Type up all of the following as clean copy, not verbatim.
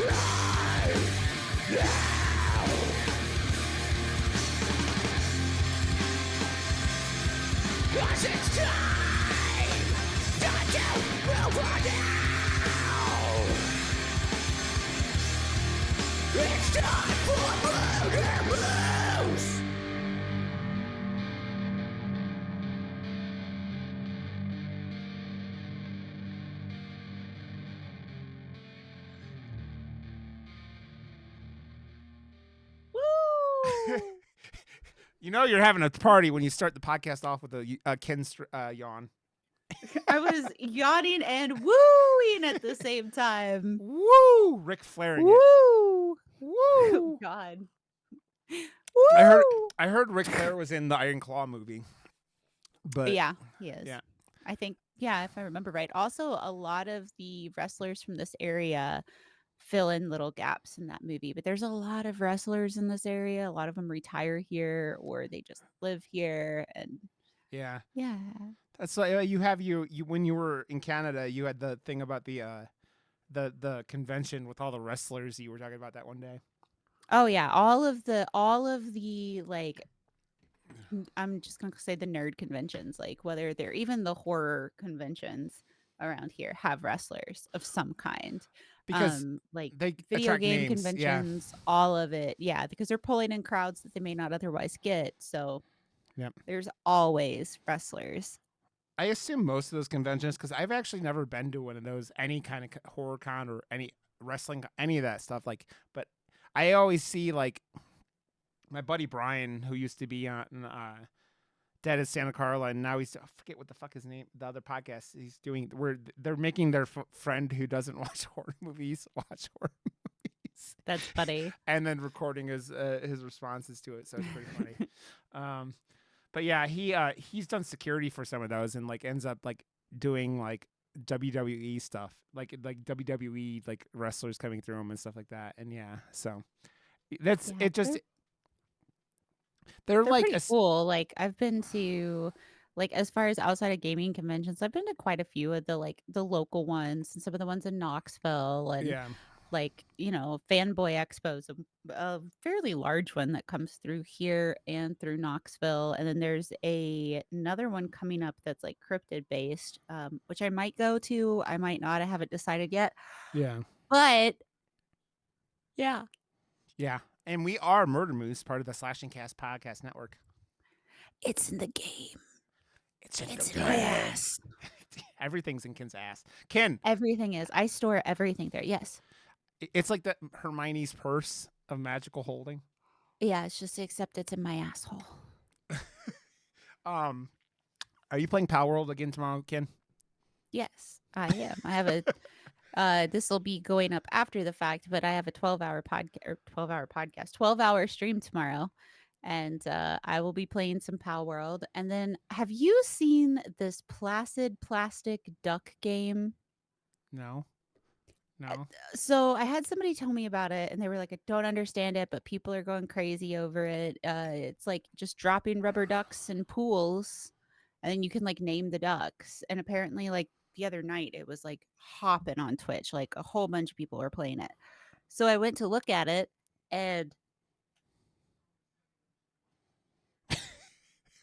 Cause it's time to move on now. It's time for murder blues. You know you're having a party when you start the podcast off with a Ken yawn. I was yawning and wooing at the same time. Woo! Ric Flairing it. Woo! Woo! God. I heard Ric Flair was in the Iron Claw movie. But yeah, he is. yeah. I think, yeah, if I remember right. Also, a lot of the wrestlers from this area fill in little gaps in that movie. But there's a lot of wrestlers in this area. A lot of them retire here or they just live here. And Yeah. yeah. That's like you have you when you were in Canada, you had the thing about the convention with all the wrestlers you were talking about that one day. Oh yeah, all of the like I'm just going to say the nerd conventions, like whether they're even the horror conventions around here have wrestlers of some kind. Because like they video attract game names, yeah. conventions, all of it. Yeah, because they're pulling in crowds that they may not otherwise get. So Yep. there's always wrestlers. I assume most of those conventions, because I've actually never been to one of those, any kind of horror con or any wrestling, any of that stuff. Like, but I always see like my buddy Brian, who used to be on Dead as Santa Carla, and now he's I forget what the fuck his name. The other podcast he's doing, where they're making their friend who doesn't watch horror movies watch horror movies. That's funny. And then recording his responses to it, so it's pretty funny. But yeah, he's done security for some of those, and like ends up like doing like WWE stuff, like WWE like wrestlers coming through them and stuff like that. And yeah, so that's Yeah, it. Just they're like pretty cool. Like I've been to like as far as outside of gaming conventions, I've been to quite a few of the local ones and some of the ones in Knoxville and yeah. like, you know, Fanboy Expo's a fairly large one that comes through here and through Knoxville. And then there's another one coming up that's like cryptid based, which I might go to. I might not. I haven't decided yet. Yeah. But yeah. Yeah. And we are Murder Moose, part of the Slashing Cast podcast network. It's in the game. It's in my ass. Everything's in Ken's ass. Ken. Everything is. I store everything there. Yes. It's like the Hermione's purse of magical holding. Yeah, it's just except it's in my asshole. Are you playing Power World again tomorrow, Ken? Yes, I am. I have a this will be going up after the fact, but I have a 12-hour podcast, 12-hour stream tomorrow. And I will be playing some Power World. And then have you seen this Placid Plastic Duck game? No. So I had somebody tell me about it and they were like, I don't understand it, but people are going crazy over it. It's like just dropping rubber ducks in pools and then you can like name the ducks. And apparently like the other night it was like hopping on Twitch, like a whole bunch of people were playing it. So I went to look at it and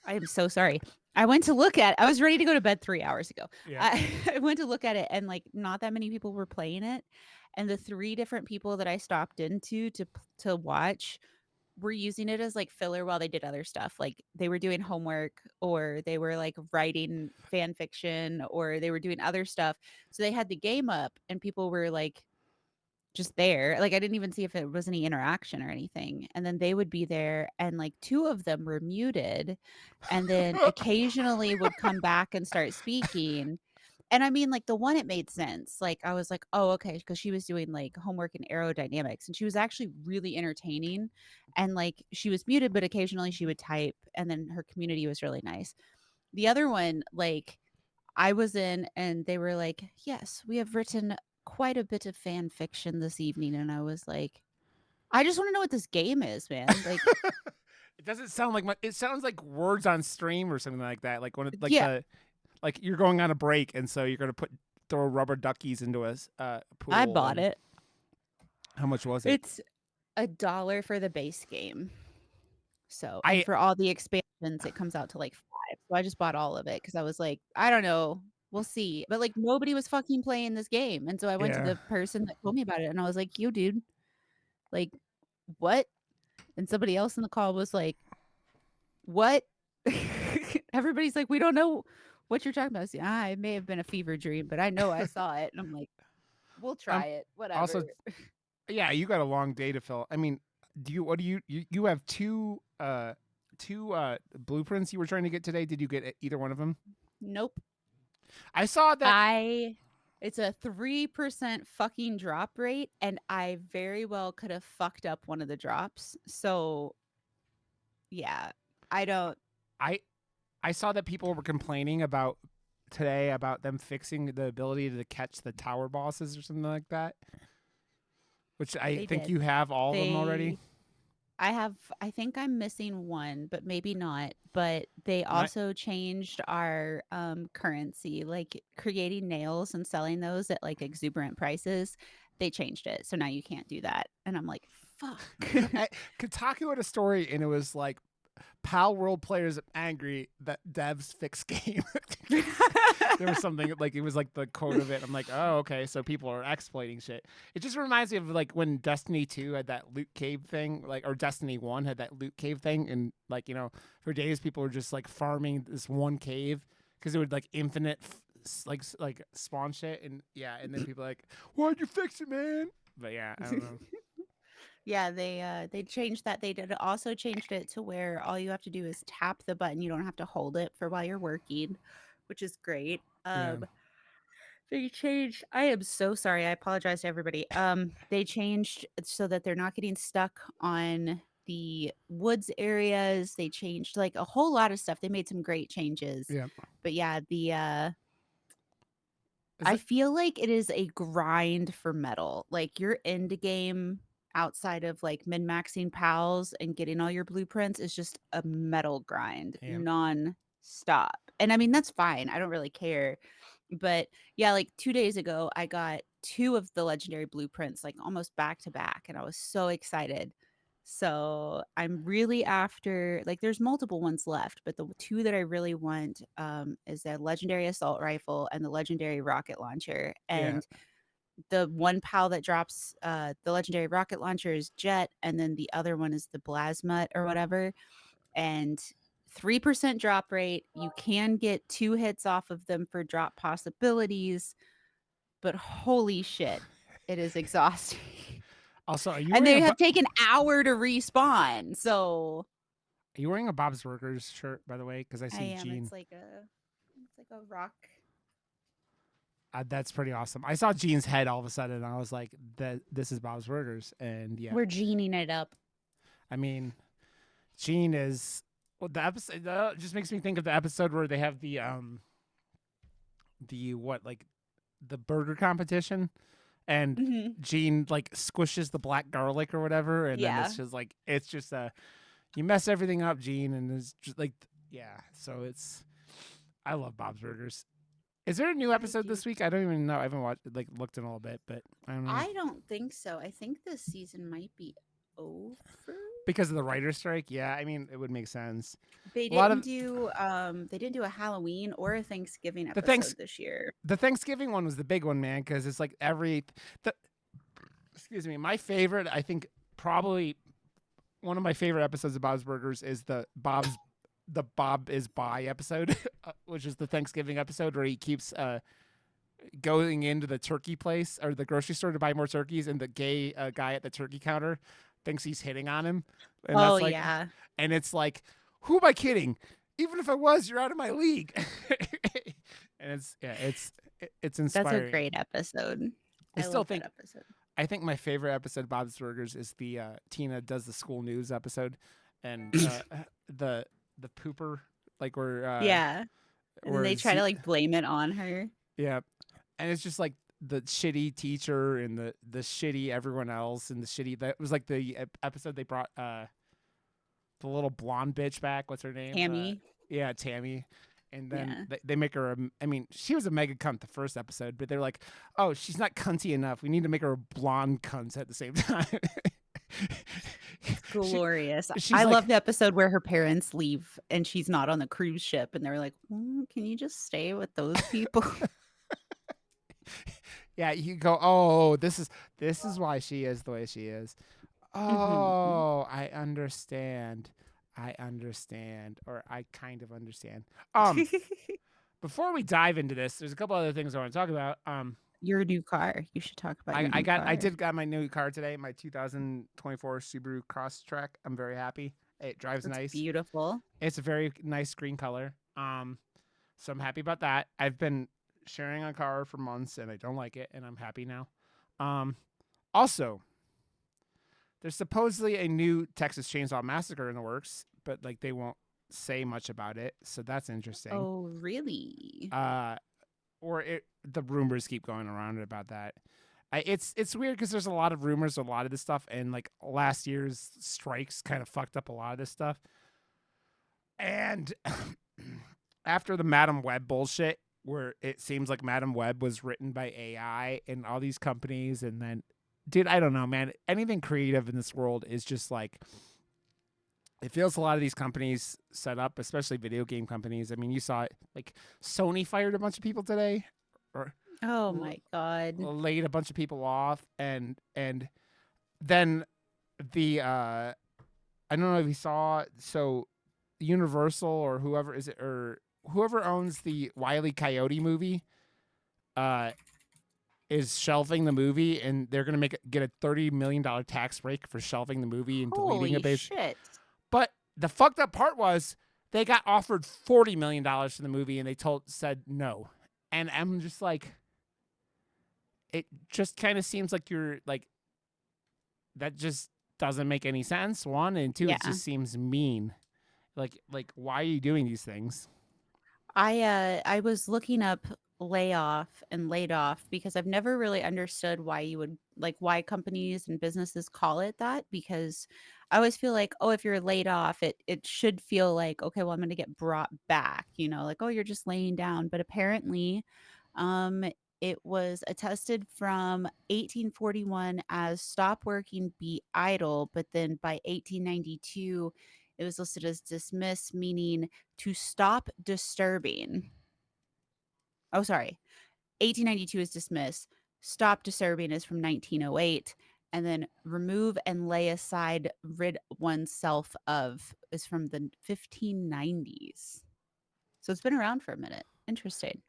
I am so sorry. I went to look at I was ready to go to bed 3 hours ago. Yeah. I went to look at it and like not that many people were playing it. And the 3 different people that I stopped into to watch were using it as like filler while they did other stuff. Like they were doing homework or they were like writing fan fiction or they were doing other stuff. So they had the game up and people were like just there. Like I didn't even see if it was any interaction or anything. And then they would be there and like 2 of them were muted and then occasionally would come back and start speaking. And I mean like the one it made sense. Like I was like, "Oh, okay," because she was doing like homework in aerodynamics and she was actually really entertaining and like she was muted but occasionally she would type and then her community was really nice. The other one like I was in and they were like, "Yes, we have written quite a bit of fan fiction this evening." And I was like, I just want to know what this game is, man. Like it doesn't sound like it sounds like words on stream or something like that. Like when it, like yeah. like you're going on a break and so you're gonna throw rubber duckies into a pool. I bought it. How much was it? It's $1 for the base game. So, and I for all the expansions, it comes out to like 5. So I just bought all of it because I was like, I don't know, we'll see. But like nobody was fucking playing this game. And so I went to yeah. the person that told me about it and I was like, you dude, like what? And somebody else in the call was like, what? Everybody's like, we don't know what you're talking about. I was like, it may have been a fever dream, but I know I saw it. And I'm like, we'll try it. Whatever. Also, yeah, you got a long day to fill. I mean, you have two blueprints you were trying to get today? Did you get either one of them? Nope. I saw that. It's a 3% fucking drop rate, and I very well could have fucked up one of the drops. So, yeah, I don't. I saw that people were complaining about today about them fixing the ability to catch the tower bosses or something like that. Which I They think did. you have all of them already. I think I'm missing one, but maybe not. But they also changed our currency, like creating nails and selling those at like exuberant prices. They changed it. So now you can't do that. And I'm like, fuck. Kotaku had a story and it was like Pal World players angry that devs fix game. There was something like it was like the quote of it. I'm like, oh, okay, so people are exploiting shit. It just reminds me of like when Destiny 2 had that loot cave thing, like or Destiny 1 had that loot cave thing, and like for days people were just like farming this one cave because it would like infinite like spawn shit, and and then people are like, why'd you fix it, man? But yeah, I don't know. Yeah, they changed that. They did also changed it to where all you have to do is tap the button. You don't have to hold it for while you're working, which is great. They changed. I am so sorry. I apologize to everybody. They changed so that they're not getting stuck on the woods areas. They changed like a whole lot of stuff. They made some great changes. Yeah. But yeah, I feel like it is a grind for metal. Like your end game outside of like min-maxing pals and getting all your blueprints is just a metal grind non-stop. And I mean, that's fine. I don't really care. But yeah, like 2 days ago, I got 2 of the legendary blueprints, like almost back to back, and I was so excited. So I'm really after, like, there's multiple ones left, but the 2 that I really want is the legendary assault rifle and the legendary rocket launcher. And the one pal that drops the legendary rocket launcher is Jet, and then the other one is the Blasmut or whatever. And 3% drop rate. You can get 2 hits off of them for drop possibilities, but holy shit, it is exhausting. Also, are you And they wearing have taken an hour to respawn. So are you wearing a Bob's Burgers shirt, by the way? Because I see I am. Gene. It's like a rock. That's pretty awesome. I saw Gene's head all of a sudden, and I was like, "This is Bob's Burgers." And yeah, We're gening it up. I mean, Gene is the episode. Just makes me think of the episode where they have the the burger competition, and Gene like squishes the black garlic or whatever, and then it's just like you mess everything up, Gene, and it's just like So I love Bob's Burgers. Is there a new episode this week? I don't even know. I haven't looked in a little bit, but I don't know. I don't think so. I think this season might be over because of the writer's strike. Yeah, I mean it would make sense. They didn't do a Halloween or a Thanksgiving episode this year. The Thanksgiving one was the big one, man, because it's like excuse me, my favorite, I think probably one of my favorite episodes of Bob's Burgers is the Bob is By episode, which is the Thanksgiving episode where he keeps going into the turkey place or the grocery store to buy more turkeys, and the gay guy at the turkey counter thinks he's hitting on him. And and it's like, who am I kidding? Even if I was, you're out of my league. And it's inspiring. That's a great episode. I still think that episode. I think my favorite episode of Bob's Burgers is the Tina does the school news episode, and the pooper, like where and they try to like blame it on her. Yeah, and it's just like the shitty teacher and the shitty everyone else and the shitty that was like the episode they brought the little blonde bitch back. What's her name? Tammy. Tammy. And then Yeah. they make her. I mean, she was a mega cunt the first episode, but they're like, oh, she's not cunty enough. We need to make her a blonde cunt at the same time. she, Glorious. she's I like, love the episode where her parents leave and she's not on the cruise ship and they're like, can you just stay with those people? yeah, you go, oh, this is why she is the way she is. Mhm. Oh, I understand. I understand, or I kind of understand. Before we dive into this, there's a couple other things I want to talk about. Your new car. You should talk about your I new car. did got my new car today, my 2024 Subaru Crosstrek. I'm very happy. It drives That's nice. beautiful. It's a very nice green color. So I'm happy about that. I've been sharing a car for months and I don't like it, and I'm happy now. Also, there's supposedly a new Texas Chainsaw Massacre in the works, but like they won't say much about it, so that's interesting. Oh, really? The rumors keep going around about that. It's weird because there's a lot of rumors, a lot of this stuff, and like last year's strikes kind of fucked up a lot of this stuff. And after the Madam Web bullshit, where it seems like Madam Web was written by AI and all these companies, and then, dude, I don't know, man. Anything creative in this world is just like, it feels a lot of these companies set up, especially video game companies. I mean, you saw it, like Sony fired a bunch of people today, or Oh my God. laid a bunch of people off, and then the I don't know if you saw, so Universal or whoever is it, or whoever owns the Wile E. Coyote movie is shelving the movie, and they're gonna get a $30 million tax break for shelving the movie and deleting Holy it. shit. But the fucked up part was they got offered $40 million for the movie, and they said no. And I'm just like, it just kind of seems like you're like, that just doesn't make any sense. One, and two, it Yeah. just seems mean. Like why are you doing these things? I was looking up layoff and laid off because I've never really understood why you would why companies and businesses call it that, because I always feel like, oh, if you're laid off, it should feel like, okay, well, I'm going to get brought back, like, oh, you're just laying down. But apparently, um it was attested from 1841 as stop working, be idle, but then by 1892 it was listed as dismiss, meaning to stop disturbing. Oh, sorry. 1892 is dismiss. Stop disturbing is from 1908. And then remove and lay aside, rid oneself of is from the 1590s. So it's been around for a minute. Interesting.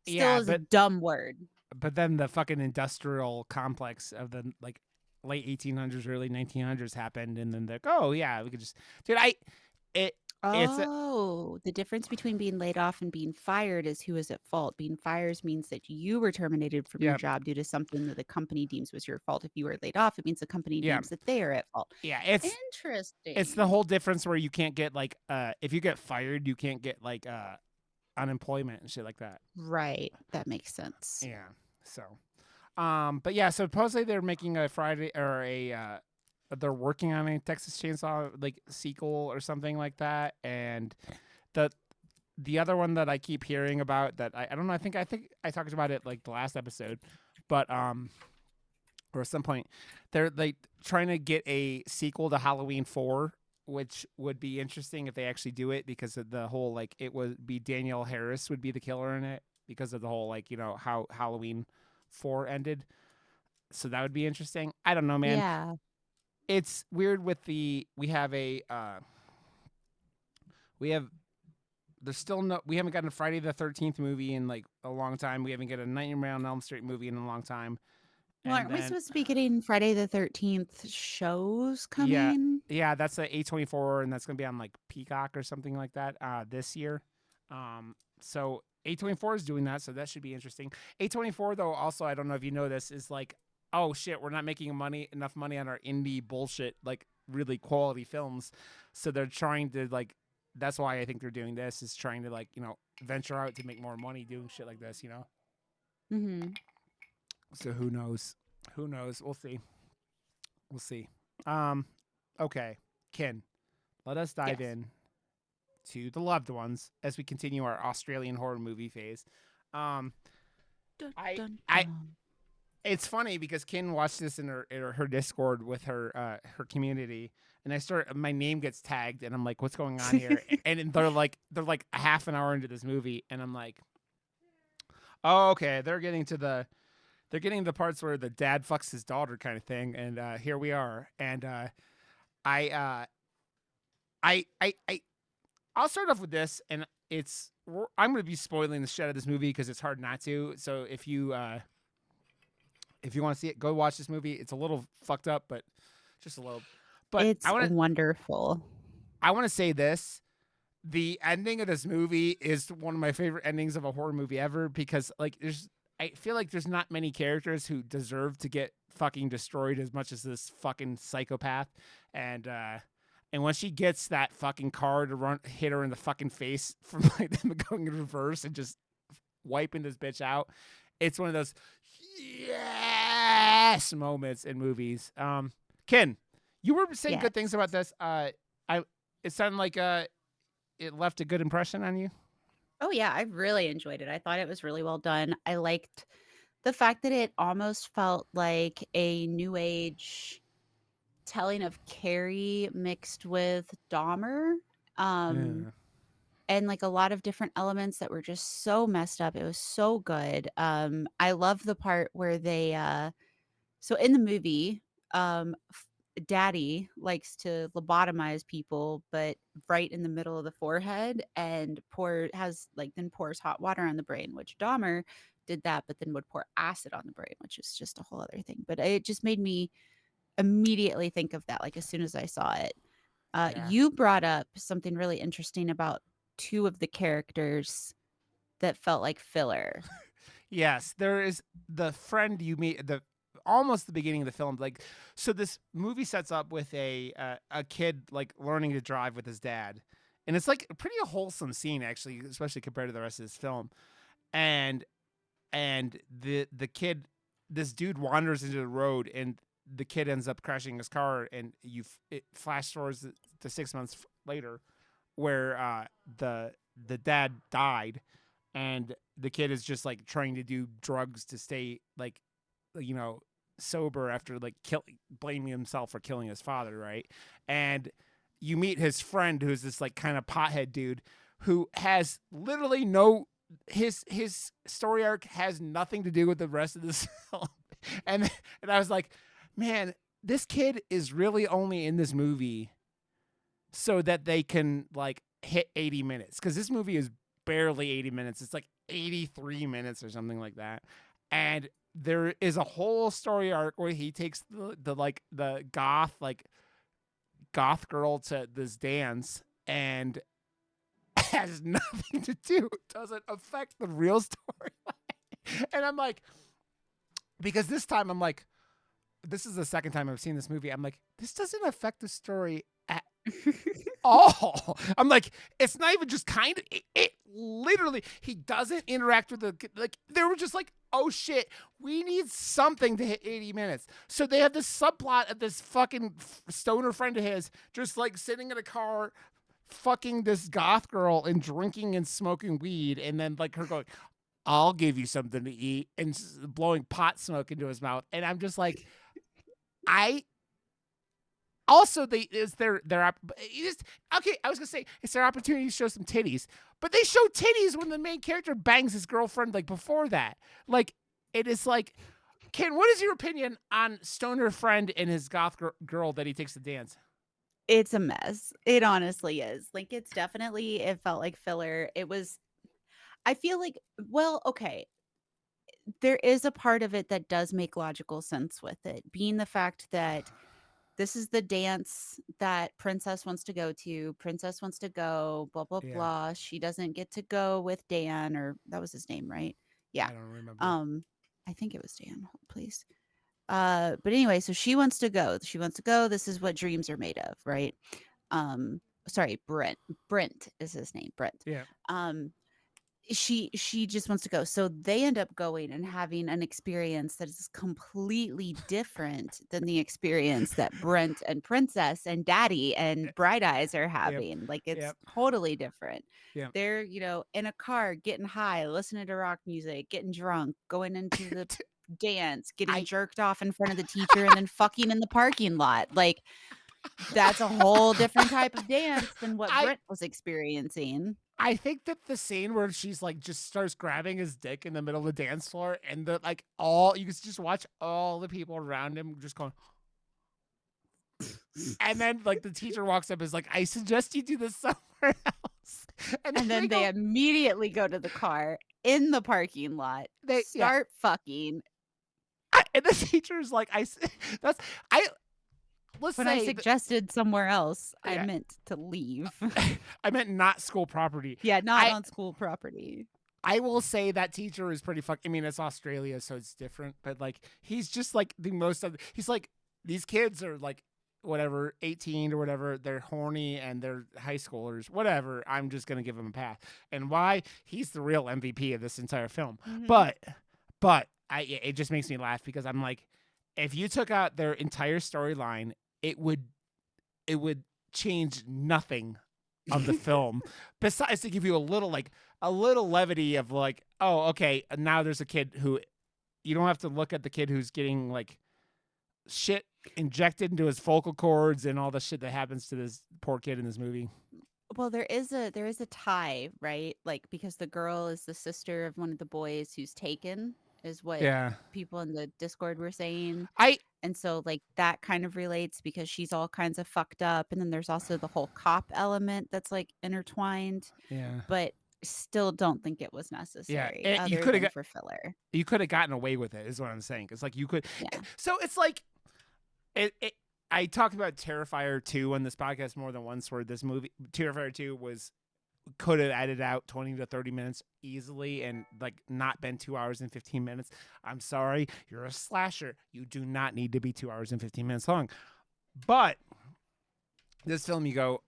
Still Yeah, is a dumb word. but then the fucking industrial complex of the like late 1800s, early 1900s happened, and then they're like, oh yeah, we could just, dude, Oh, the difference between being laid off and being fired is who is at fault. Being fired means that you were terminated from your Yep. job due to something that the company deems was your fault. If you were laid off, it means the company Yeah. deems that they are at fault. Yeah, Interesting. it's the whole difference where you can't get like if you get fired, you can't get like unemployment and shit like that. Right. That makes sense. Yeah. So but yeah, so supposedly they're making a Friday or a they're working on a Texas Chainsaw like sequel or something like that. And the other one that I keep hearing about that I don't know, I think I talked about it like the last episode, but or at some point they're like trying to get a sequel to Halloween 4, which would be interesting if they actually do it, because of the whole like it would be Danielle Harris would be the killer in it because of the whole like, how Halloween 4 ended. So that would be interesting. I don't know, man. Yeah. It's weird with we haven't gotten a Friday the 13th movie in like a long time. We haven't got a Nightmare on Elm Street movie in a long time. Well, aren't we supposed to be getting Friday the 13th shows coming? Yeah, that's the A24, and that's gonna be on like Peacock or something like that this year. So A24 is doing that, so that should be interesting. A24 though, also, I don't know if you know this, is like, oh shit, we're not making enough money on our indie bullshit, like really quality films. So they're trying to like, that's why I think they're doing this, is trying to like, venture out to make more money doing shit like this, Mm-hmm. So who knows? We'll see. Okay, Ken, let us dive Yes. in to The Loved Ones as we continue our Australian horror movie phase. Um, Dun, I dun, I dun. it's funny because Kin watched this in her Discord with her community, and my name gets tagged, and I'm like, what's going on here? And they're like a half an hour into this movie, and I'm like, oh, okay, they're getting to the parts where the dad fucks his daughter kind of thing, and here we are, and I I I'll start off with this, and I'm going to be spoiling the shit out of this movie because it's hard not to. So if you want to see it, go watch this movie. It's a little fucked up, but just a little. But It's wonderful. I want to say this: the ending of this movie is one of my favorite endings of a horror movie ever because, like, I feel like there's not many characters who deserve to get fucking destroyed as much as this fucking psychopath, and when she gets that fucking car to hit her in the fucking face from like them going in reverse and just wiping this bitch out, it's one of those yes moments in movies. Ken, you were saying good things about this. It sounded like it left a good impression on you. Oh yeah, I really enjoyed it. I thought it was really well done. I liked the fact that it almost felt like a new age telling of Carrie mixed with Dahmer. Yeah. And like a lot of different elements that were just so messed up. It was so good. I love the part where they so in the movie, Daddy likes to lobotomize people, but right in the middle of the forehead, and then pours hot water on the brain, which Dahmer did that, but then would pour acid on the brain, which is just a whole other thing. But it just made me immediately think of that, like as soon as I saw it. Yeah. You brought up something really interesting about two of the characters that felt like filler. Yes, there is the friend you meet almost the beginning of the film. Like, so this movie sets up with a kid like learning to drive with his dad, and it's like a pretty wholesome scene actually, especially compared to the rest of this film. And the kid, this dude wanders into the road, and the kid ends up crashing his car, and it flash forwards to 6 months later, where the dad died, and the kid is just like trying to do drugs to stay like, you know, sober after like blaming himself for killing his father, right? And you meet his friend who's this like kind of pothead dude who has literally his story arc has nothing to do with the rest of this film. and I was like, man, this kid is really only in this movie so that they can like hit 80 minutes, because this movie is barely 80 minutes. It's like 83 minutes or something like that. And there is a whole story arc where he takes the goth girl to this dance, and has nothing to do, doesn't affect the real storyline. And I'm like, because this time I'm like, this is the second time I've seen this movie. I'm like, this doesn't affect the story at all. I'm like, it's not even just kind of, it literally, he doesn't interact with they were just like, oh shit, we need something to hit 80 minutes. So they have this subplot of this fucking stoner friend of his just like sitting in a car fucking this goth girl and drinking and smoking weed, and then like her going, I'll give you something to eat, and blowing pot smoke into his mouth. And I'm just like, I was gonna say it's their opportunity to show some titties, but they show titties when the main character bangs his girlfriend like before that. Like, it is like, Ken, what is your opinion on stoner friend and his goth girl that he takes to dance? It's a mess. It honestly is. Like, it felt like filler. I feel like, well, okay, there is a part of it that does make logical sense with it, being the fact that this is the dance that Princess wants to go to. Princess wants to go, blah, blah, Yeah. blah. She doesn't get to go with Dan, or that was his name, right? Yeah. I don't remember. I think it was Dan, please. But anyway, so she wants to go. She wants to go. This is what dreams are made of, right? Sorry, Brent. Brent is his name. Brent. Yeah. she just wants to go. So they end up going and having an experience that is completely different than the experience that Brent and Princess and Daddy and Bright Eyes are Yep. having. Like it's Yep. totally different. Yep. They're, in a car, getting high, listening to rock music, getting drunk, going into the dance, getting I jerked off in front of the teacher, and then fucking in the parking lot. Like that's a whole different type of dance than what I Brent was experiencing. I think that the scene where she's like just starts grabbing his dick in the middle of the dance floor, and the like all you can just watch all the people around him just going, and then like the teacher walks up and is like, "I suggest you do this somewhere else," And then they go, immediately go to the car in the parking lot, yeah. start fucking. And the teacher is like, that's I let's When I say suggested somewhere else, I Yeah. meant to leave. I meant not school property. Yeah, not I- on school property. I will say that teacher is pretty I mean, it's Australia, so it's different, but like he's just like the most of he's like these kids are like whatever 18 or whatever, they're horny and they're high schoolers, whatever. I'm just gonna give him a pass. And why? He's the real MVP of this entire film. Mhm. But it just makes me laugh because I'm like, if you took out their entire storyline, it would change nothing of the film besides to give you a little levity of like, oh, okay, now there's a kid who you don't have to look at the kid who's getting like shit injected into his vocal cords and all the shit that happens to this poor kid in this movie. Well, there is a tie, right? Like because the girl is the sister of one of the boys who's taken, is what Yeah. people in the Discord were saying. I And so like that kind of relates because she's all kinds of fucked up. And then there's also the whole cop element that's like intertwined, yeah. but still don't think it was necessary and you other coulda than got- for filler. You could have gotten away with it, is what I'm saying. It's like you could. Yeah. So it's like, I talked about Terrifier 2 on this podcast more than once. Where this movie Terrifier 2 could have added out 20 to 30 minutes easily and like not been 2 hours and 15 minutes. I'm sorry, you're a slasher. You do not need to be 2 hours and 15 minutes long. But this film, you go,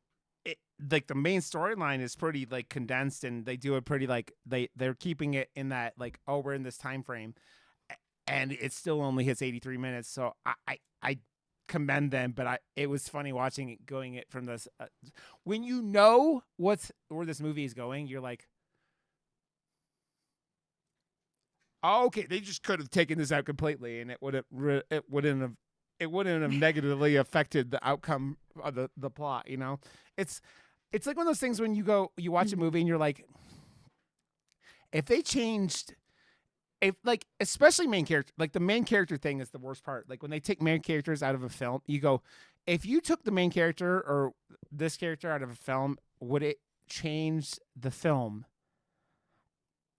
like the main storyline is pretty like condensed, and they do it pretty like they're keeping it in that like, oh, we're in this time frame, and it still only hits 83 minutes. So I commend them, but it was funny watching it going it from this when you know where this movie is going, you're like, oh, okay, they just could have taken this out completely, and it wouldn't have negatively affected the outcome of the plot. You know, it's like one of those things when you watch a movie and you're like, if they changed. If like especially main character, like the main character thing is the worst part. Like when they take main characters out of a film, you go, if you took the main character or this character out of a film, would it change the film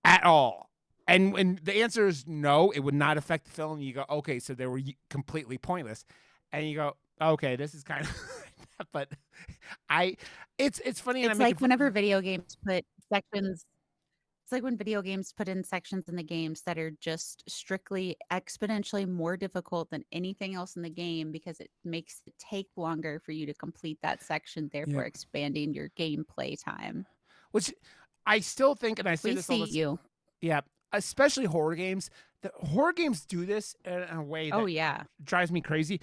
at all? And when the answer is no, it would not affect the film. You go, okay, so they were completely pointless. And you go, okay, this is kind of, but it's funny. It's like whenever video games put sections. It's like when video games put in sections in the games that are just strictly exponentially more difficult than anything else in the game because it makes it take longer for you to complete that section, therefore expanding your gameplay time. Which I still think, and I say We this all see the time. you. Yeah, especially horror games. The horror games do this in a way that Oh yeah. drives me crazy.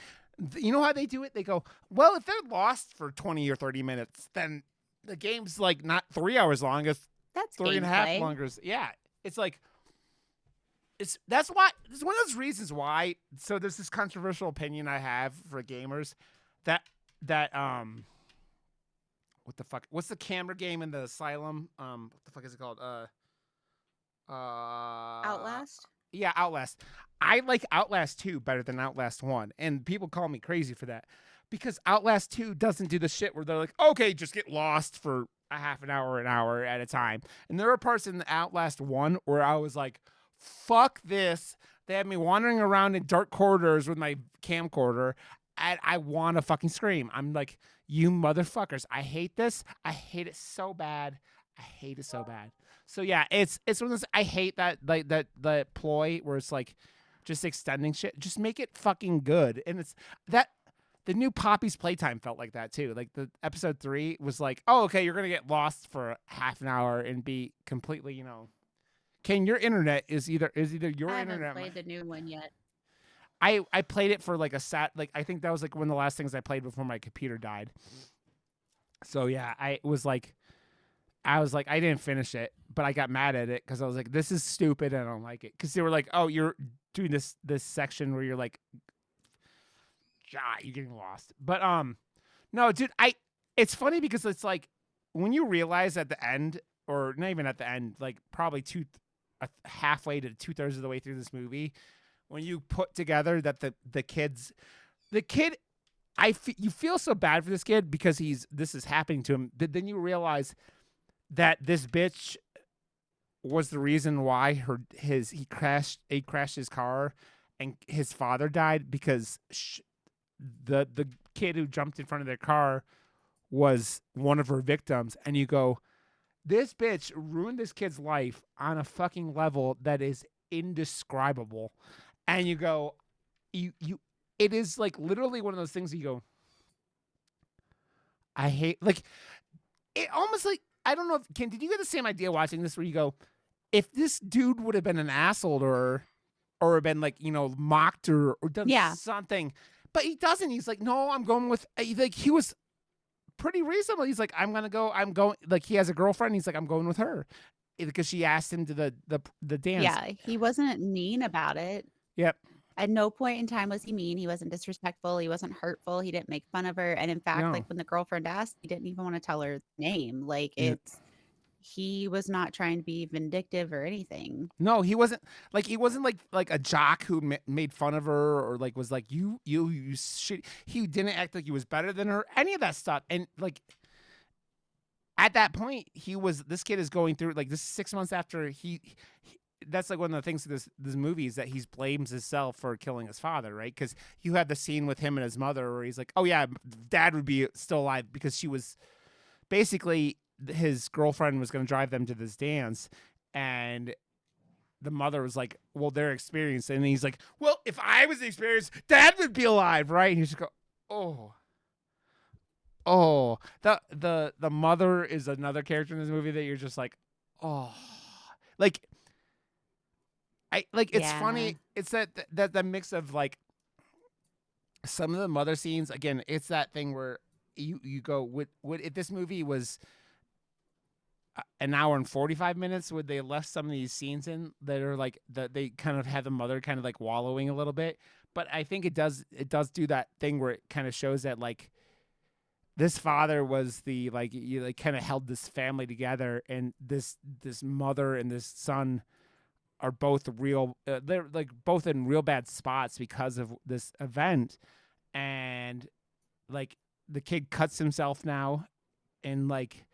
You know how they do it? They go, well, if they're lost for 20 or 30 minutes, then the game's like not 3 hours long. It's That's 3.5 gameplay. longer. Yeah, it's like that's why it's one of those reasons why. So there's this controversial opinion I have for gamers that what the fuck? What's the camera game in the asylum? What the fuck is it called? Outlast? Yeah, Outlast. I like Outlast 2 better than Outlast 1, and people call me crazy for that because Outlast 2 doesn't do the shit where they're like, okay, just get lost for a half an hour at a time. And there are parts in the Outlast 1 where I was like, fuck this. They had me wandering around in dark corridors with my camcorder, and I want to fucking scream. I'm like, you motherfuckers, I hate this. I hate it so bad. I hate it so bad. So yeah, it's one of those, I hate that like that ploy where it's like just extending shit. Just make it fucking good. And it's that the new Poppy's Playtime felt like that too. Like the episode 3 was like, oh, okay, you're gonna get lost for half an hour and be completely, Ken, your internet is either your I haven't internet. played the new one yet. I played it for like I think that was like one of the last things I played before my computer died. So yeah, I was like I didn't finish it, but I got mad at it because I was like, this is stupid and I don't like it. Because they were like, oh, you're doing this section where you're like, you're getting lost. But no, dude, it's funny because it's like when you realize at the end, or not even at the end, like probably halfway to 2/3 of the way through this movie, when you put together that the kid, you feel so bad for this kid because this is happening to him. Then you realize that this bitch was the reason why he crashed his car and his father died because the kid who jumped in front of their car was one of her victims. And you go, this bitch ruined this kid's life on a fucking level that is indescribable. And you go, it is like literally one of those things that you go, I hate, like, it almost like, I don't know if, Ken, did you get the same idea watching this where you go, if this dude would have been an asshole or been like, mocked or done something, but he doesn't. He's like, no, I'm going with, like, he was pretty reasonable. He's like, I'm going, like, he has a girlfriend. He's like, I'm going with her because she asked him to the dance. Yeah, he wasn't mean about it. Yep. At no point in time was he mean. He wasn't disrespectful. He wasn't hurtful. He didn't make fun of her. And in fact, No. like when the girlfriend asked, he didn't even want to tell her the name. Like he was not trying to be vindictive or anything. No, he wasn't like a jock who made fun of her or like was like you shit. He didn't act like he was better than her. Any of that stuff. And like at that point, this kid is going through like this 6 months after that's like one of the things of this movie is that he blames himself for killing his father, right? Because you had the scene with him and his mother where he's like, oh yeah, dad would be still alive because she was basically his girlfriend was going to drive them to this dance, and the mother was like, well, they're experienced, and he's like, well, if I was experienced, dad would be alive, right? And you just go, the mother is another character in this movie that you're just like, like it's funny. It's that mix of like some of the mother scenes. Again, it's that thing where you go, would if this movie was an hour and 45 minutes, would they have left some of these scenes in that are like that they kind of have the mother kind of like wallowing a little bit? But I think it does do that thing where it kind of shows that like this father was the like kind of held this family together, and this mother and this son are both real. They're like both in real bad spots because of this event, and like the kid cuts himself now, and like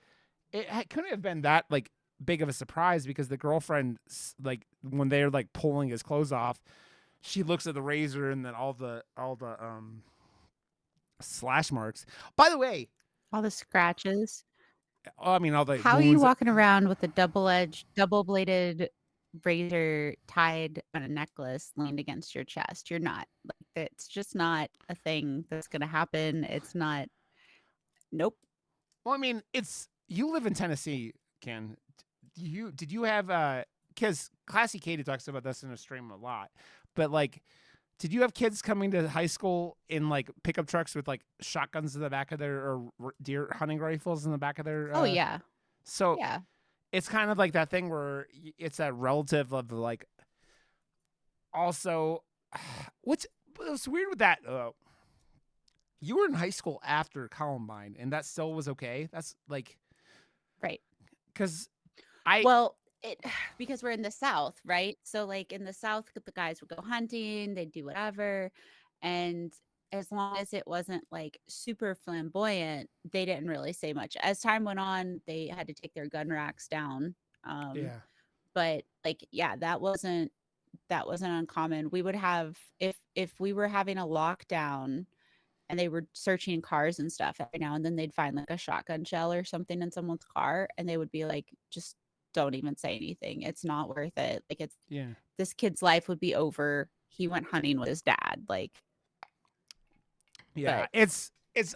it couldn't have been that like big of a surprise because the girlfriend, like when they're like pulling his clothes off, she looks at the razor and then all the slash marks. By the way, all the scratches. I mean, all the How are you wounds. walking around with a double-bladed razor tied on a necklace leaned against your chest? You're not. Like, it's just not a thing that's going to happen. It's not. Nope. Well, I mean, you live in Tennessee, Ken. Did you have because Classy Katie talks about this in her stream a lot, but like, did you have kids coming to high school in like pickup trucks with like shotguns in the back of their or deer hunting rifles in the back of their? Oh yeah. So yeah, it's kind of like that thing where it's that relative of like. Also, what's weird with that? You were in high school after Columbine, and that still was okay. That's like, right. Because because we're in the South, right? So like in the South, the guys would go hunting, they'd do whatever, and as long as it wasn't like super flamboyant, they didn't really say much. As time went on, they had to take their gun racks down. yeah. But like, yeah, that wasn't uncommon. We would have if we were having a lockdown and they were searching cars and stuff every now and then, they'd find like a shotgun shell or something in someone's car, and they would be like, just don't even say anything. It's not worth it. Like this kid's life would be over. He went hunting with his dad. Like, Yeah, But it's.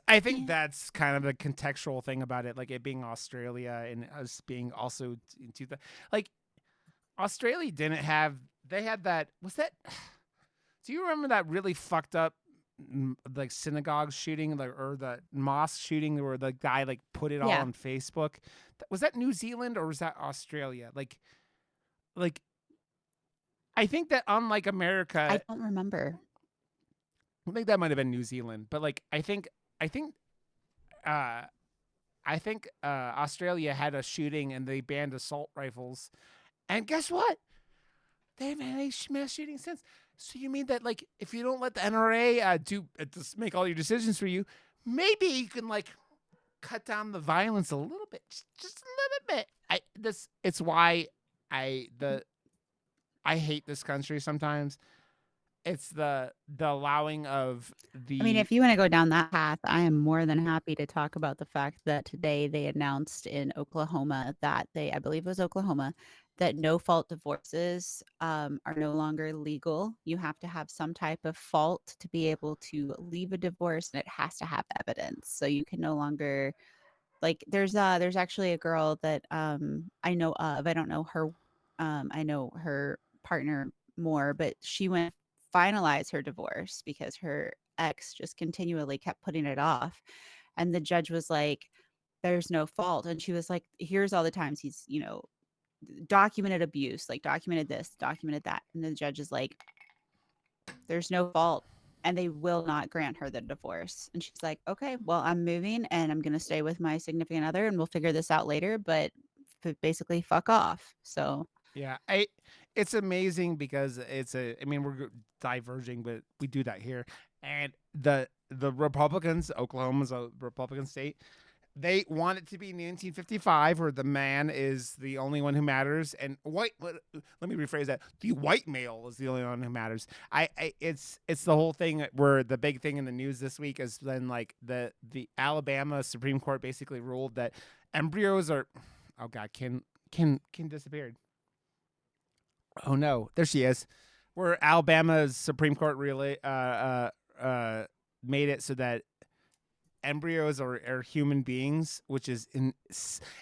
I think yeah, that's kind of the contextual thing about it, like it being Australia and us being also into the like Australia didn't have. They had that. Was that? Do you remember that really fucked up like synagogue shooting, like or the mosque shooting, where the guy like put it all yeah, on Facebook? Was that New Zealand or was that Australia? Like I think that unlike I America, don't remember. I think that might have been New Zealand, but like I think uh Australia had a shooting and they banned assault rifles. And guess what? They haven't had any mass shootings since. So you mean that like if you don't let the NRA do just make all your decisions for you, maybe you can like cut down the violence a little bit, just a little bit. It's why I the I hate this country sometimes. It's the allowing of I mean, the if you want to go down that path, I am more than happy to talk about the fact that today they announced in Oklahoma that I believe it was Oklahoma, that no fault divorces are no longer legal. You have to have some type of fault to be able to leave a divorce, and it has to have evidence. So you can no longer like there's actually a girl that I know of. I don't know her. I know her partner more, but she went finalize her divorce because her ex just continually kept putting it off, and the judge was like, there's no fault, and she was like, here's all the times he's documented abuse, like documented this, documented that, and the judge is like, there's no fault, and they will not grant her the divorce. And she's like, okay, well, I'm moving and I'm going to stay with my significant other and we'll figure this out later, but basically fuck off. So yeah, I it's amazing because I mean we're diverging, but we do that here. And the Republicans, Oklahoma's a Republican state, they want it to be 1955 where the man is the only one who matters and let me rephrase that, the white male is the only one who matters. It's the whole thing where the big thing in the news this week is then like the Alabama Supreme Court basically ruled that embryos are, oh god, Ken disappeared. Oh no, there she is. Where Alabama's Supreme Court really made it so that embryos are human beings, which is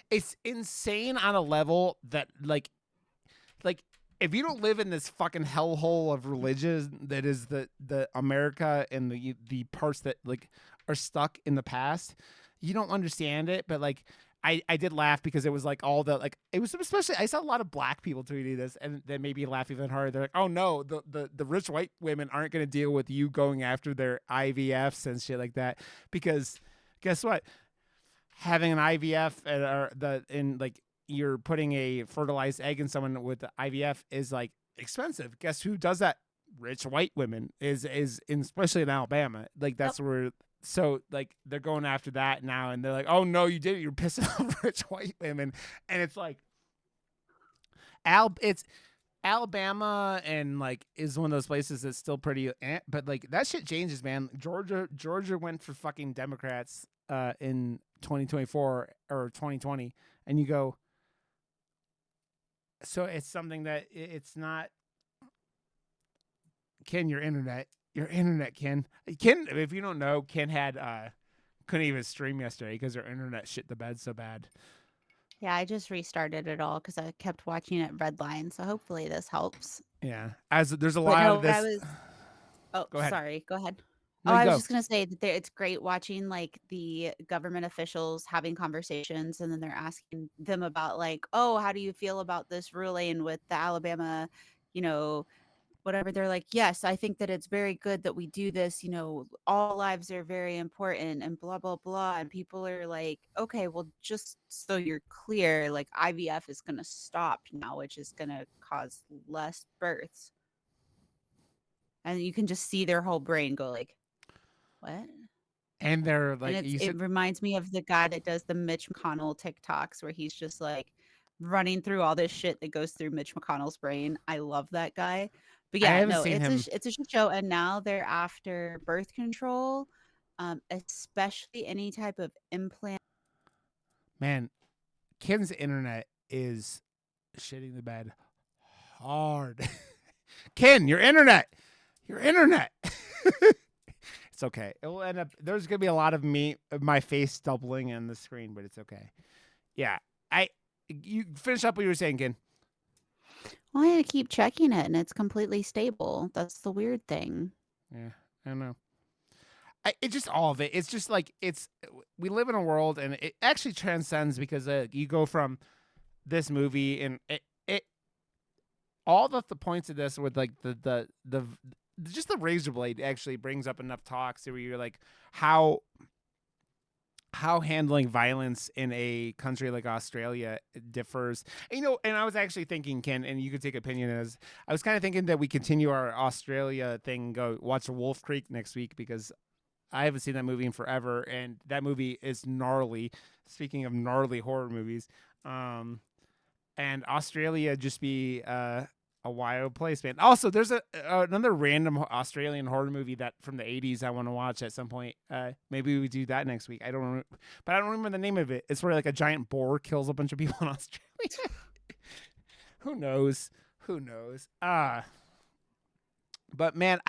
it's insane on a level that like if you don't live in this fucking hellhole of religion that is the America and the parts that like are stuck in the past, you don't understand it. But like I did laugh because it was like all the like it was, especially I saw a lot of black people tweeting this and that made me laugh even harder. They're like, oh no, the rich white women aren't going to deal with you going after their IVFs and shit like that, because guess what, having an IVF or the in like you're putting a fertilized egg in someone with the IVF is like expensive. Guess who does that? Rich white women is especially in Alabama. Like yep. that's where, so like they're going after that now and they're like, oh no, you did it. You're pissing off rich white women. And it's like it's Alabama and like is one of those places that's still pretty but like that shit changes, man. Georgia went for fucking Democrats in 2024 or 2020, and you go, so it's something that it's not. Ken, your internet, Ken. Ken, if you don't know, Ken had couldn't even stream yesterday because her internet shit the bed so bad. yeah, I just restarted it all because I kept watching it redline. So hopefully this helps. Yeah, as there's a But lot no, of this. Go ahead. sorry, go ahead. No, Oh, you I was go. just gonna say that it's great watching like the government officials having conversations, and then they're asking them about like, oh, how do you feel about this ruling with the Alabama, you know, whatever. They're like, yes, I think that it's very good that we do this. All lives are very important, and blah blah blah. And people are like, okay, well, just so you're clear, like IVF is gonna stop now, which is gonna cause less births, and you can just see their whole brain go like, what? And they're And like, you it said, reminds me of the guy that does the Mitch McConnell TikToks where he's just like running through all this shit that goes through Mitch McConnell's brain. I love that guy. But I yeah, haven't no, seen him. it's a shit show, and now they're after birth control, especially any type of implant. Man, Ken's internet is shitting the bed hard. Ken, your internet. It's It's okay. It will end up. There's gonna be a lot of my face doubling in the screen, but it's okay. Yeah, you finish up what you were saying, Ken. Well, I had to keep checking it, and it's completely stable. That's the weird thing. Yeah, I don't know. It's just all of it. It's just like we live in a world, and it actually transcends because you go from this movie and it all the points of this with like the just the razor blade actually brings up enough talks where you're like how handling violence in a country like Australia differs. And I was actually thinking, Ken, and you could take opinion as I was kind of thinking that we continue our Australia thing, go watch Wolf Creek next week because I haven't seen that movie in forever, and that movie is gnarly. Speaking of gnarly horror movies, and Australia just be a wild place, man. Also, there's another random Australian horror movie that from the '80s I want to watch at some point. Maybe we do that next week. I don't remember the name of it. It's where like a giant boar kills a bunch of people in Australia. Who knows? But man,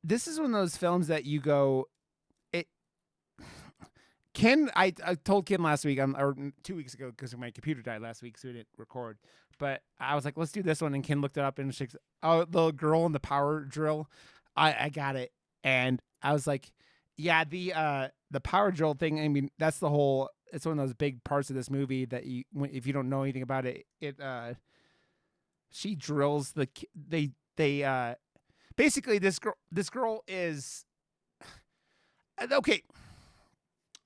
this is one of those films that you go. I told Ken last week, or 2 weeks ago, because my computer died last week, so we didn't record. But I was like, let's do this one, and Ken looked it up, and she's, oh, the girl in the power drill. I got it, and I was like, yeah, the power drill thing. I mean, that's the whole. It's one of those big parts of this movie that if you don't know anything about it, she drills basically this girl is okay.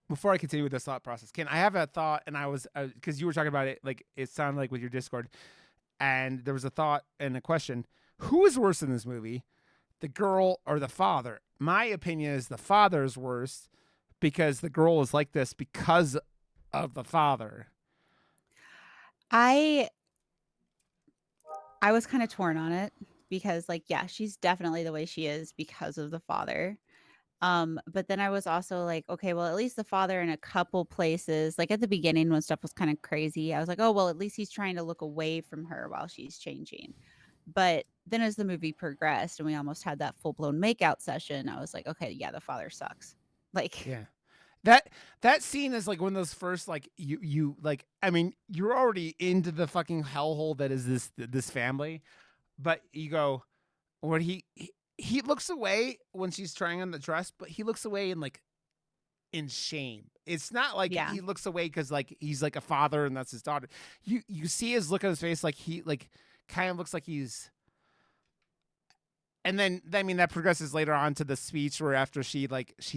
Before I continue with this thought process, Ken, I have a thought, and I was because you were talking about it, like it sounded like with your Discord, and there was a thought and a question: who is worse in this movie, the girl or the father? My opinion is the father is worse because the girl is like this because of the father. I was kind of torn on it because, like, yeah, she's definitely the way she is because of the father. But then I was also like, okay, well, at least the father in a couple places, like at the beginning when stuff was kind of crazy, I was like, oh, well, at least he's trying to look away from her while she's changing. But then as the movie progressed and we almost had that full-blown makeout session, I was like, okay, yeah, the father sucks. Like, Yeah. That scene is like one of those first, like you like, I mean, you're already into the fucking hellhole that is this family, but you go when he looks away when she's trying on the dress, but he looks away in shame. It's not like yeah, he looks away because like he's like a father and that's his daughter. You see his look on his face, like he like kind of looks like he's. And then I mean that progresses later on to the speech where after she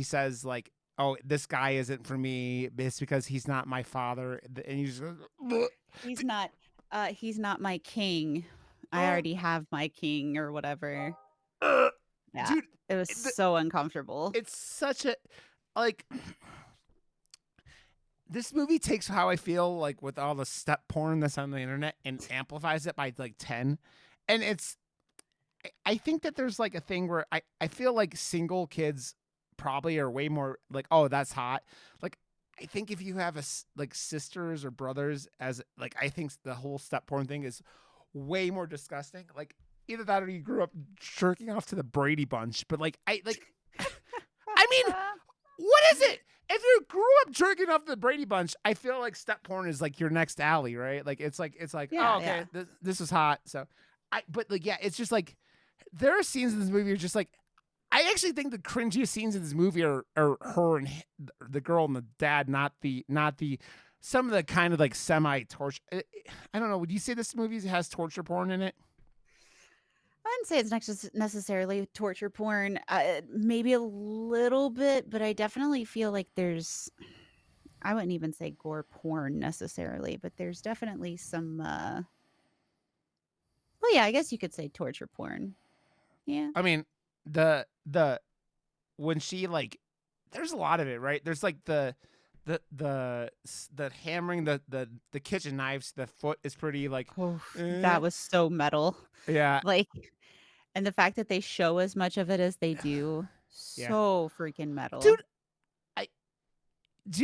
says like, oh, this guy isn't for me. It's because he's not my father, and you just he's not my king. I already have my king or whatever. Yeah, dude, it was so uncomfortable. It's such a like. This movie takes how I feel like with all the step porn that's on the internet and amplifies it by like 10. And I think that there's like a thing where I feel like single kids probably are way more like, oh, that's hot. Like, I think if you have like sisters or brothers, as like, I think the whole step porn thing is way more disgusting. Like, either that or you grew up jerking off to the Brady Bunch. But like, I mean, what is it? If you grew up jerking off the Brady Bunch, I feel like step porn is like your next alley, right? Like it's like Yeah, oh, okay, this is hot. So but like, yeah, it's just like there are scenes in this movie are just like, I actually think the cringiest scenes in this movie are her and the girl and the dad, not the some of the kind of like semi torture. I don't know. Would you say this movie has torture porn in it? I wouldn't say it's necessarily torture porn. Maybe a little bit, but I definitely feel like there's. I wouldn't even say gore porn necessarily, but there's definitely some. Well, yeah, I guess you could say torture porn. Yeah. I mean, the when she like, there's a lot of it, right? There's like the hammering the kitchen knives. The foot is pretty like. Oh, that was so metal. Yeah. Like, and the fact that they show as much of it as they do, Yeah. so freaking metal. Dude,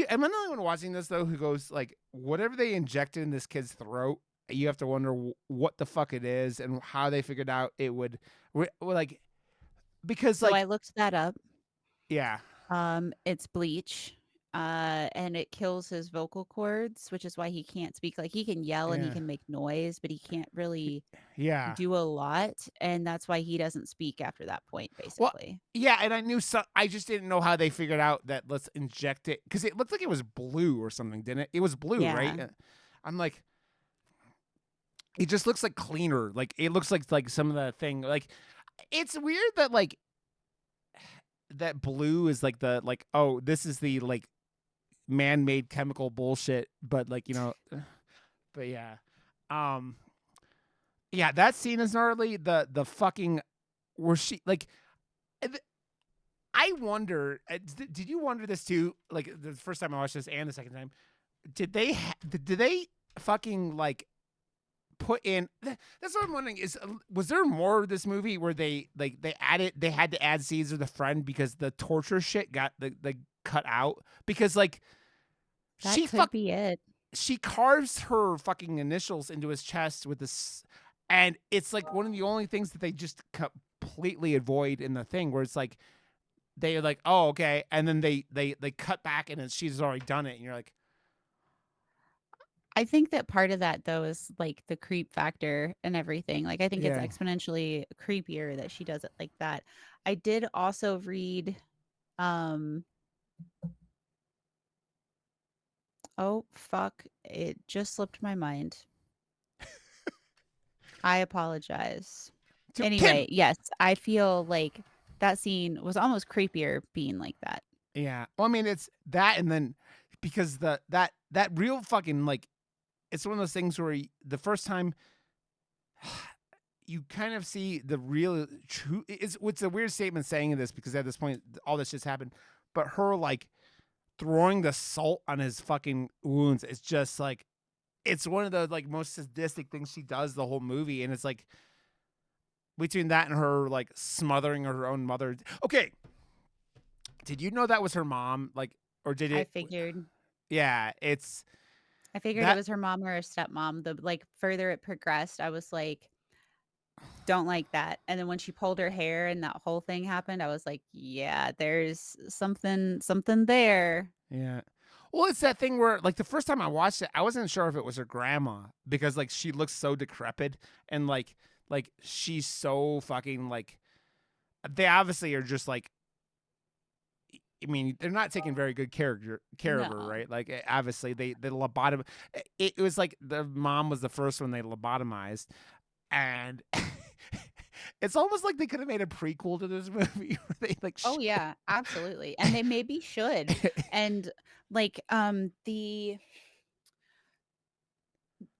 am I the only one watching this though who goes like, whatever they injected in this kid's throat, you have to wonder what the fuck it is and how they figured out it would like because So like I looked that up. yeah, It's bleach. And it kills his vocal cords, which is why he can't speak. Like he can yell and he yeah, can make noise, but he can't really yeah. do a lot, and that's why he doesn't speak after that point, Well, basically. yeah, and I knew some. I just didn't know how they figured out that let's inject it because it looked like it was blue or something, didn't it? It was blue, right? Yeah. I'm like, it just looks like cleaner. Like it looks like some of the thing. Like it's weird that like that blue is like the like oh this is the like man-made chemical bullshit, but like but yeah, um, yeah, that scene is gnarly. The fucking where she like. I wonder. Did you wonder this too? Like the first time I watched this and the second time, did they fucking like put in? That's what I'm wondering. Is was there more of this movie where they had to add Caesar the friend because the torture shit got the cut out because like That she could be it. she carves her fucking initials into his chest with this, and it's like one of the only things that they just completely avoid in the thing where it's like they're like, oh, okay, and then they cut back and she's already done it, and you're like, I think that part of that though is like the creep factor and everything. Like I think it's yeah, exponentially creepier that she does it like that. I did also read um oh fuck, it just slipped my mind. I apologize. to Kim, Anyway, yes, I feel like that scene was almost creepier being like that. yeah. Well, I mean, it's that, and then because that real fucking like, it's one of those things where the first time you kind of see the real true. It's a weird statement saying this because at this point all this just happened, but her like throwing the salt on his fucking wounds is just like it's one of the like most sadistic things she does the whole movie, and it's like between that and her like smothering her own mother. Okay, did you know that was her mom? Like, or did I it? figured Yeah, it's I figured it that. was her mom or her stepmom. The like further it progressed, I was like, don't like that. And then when she pulled her hair and that whole thing happened, I was like, yeah, there's something there. Yeah. Well, it's that thing where like the first time I watched it, I wasn't sure if it was her grandma because like she looks so decrepit and like she's so fucking like they obviously are just like I mean, they're not taking very good care of her, No. right? Like obviously they lobotom it was like the mom was the first one they lobotomized and it's almost like they could have made a prequel to this movie where they like Oh yeah, absolutely. And they maybe should. And like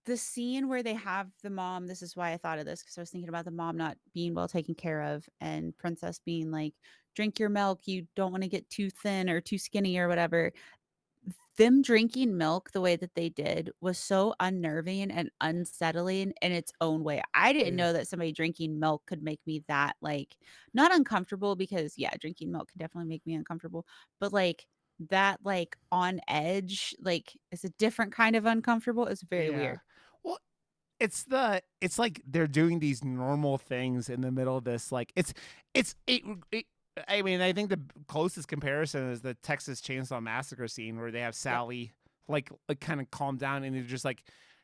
the scene where they have the mom, this is why I thought of this because I was thinking about the mom not being well taken care of and Princess being like, drink your milk, you don't want to get too thin or too skinny or whatever. Them drinking milk the way that they did was so unnerving and unsettling in its own way. I didn't yeah. know that somebody drinking milk could make me that like not uncomfortable because yeah, drinking milk can definitely make me uncomfortable, but like that like on edge, like it's a different kind of uncomfortable. It's very Yeah. weird. Well, it's like they're doing these normal things in the middle of this like it I mean, I think the closest comparison is the Texas Chainsaw Massacre scene where they have Yep. Sally like kind of calm down and they're just like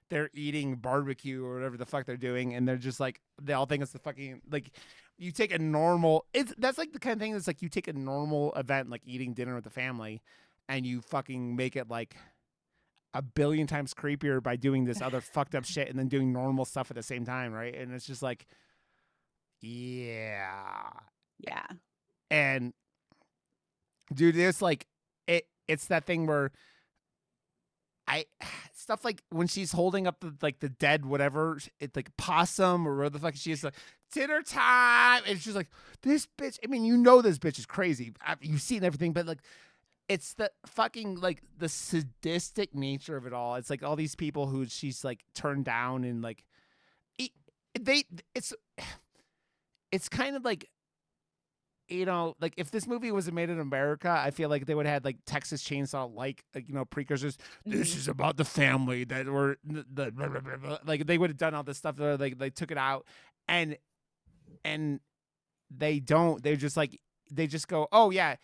they're eating barbecue or whatever the fuck they're doing and they're just like they all think it's the fucking like you take a normal it's that's like the kind of thing that's like you take a normal event like eating dinner with the family and you fucking make it like a billion times creepier by doing this other fucked up shit and then doing normal stuff at the same time, right? And it's just like, yeah. Yeah. And dude, there's like it's that thing where I stuff like when she's holding up the like the dead whatever it's like possum or whatever the fuck she is like dinner time and she's like this bitch I mean you know this bitch is crazy you've seen everything but like it's the fucking like the sadistic nature of it all. It's like all these people who she's like turned down and like it, they it's kind of like like if this movie was made in America, I feel like they would have had like Texas Chainsaw like precursors. This Mhm. is about the family that were the blah, blah, blah, blah. Like they would have done all this stuff. Like they took it out and they don't. They're just like they just go, oh yeah.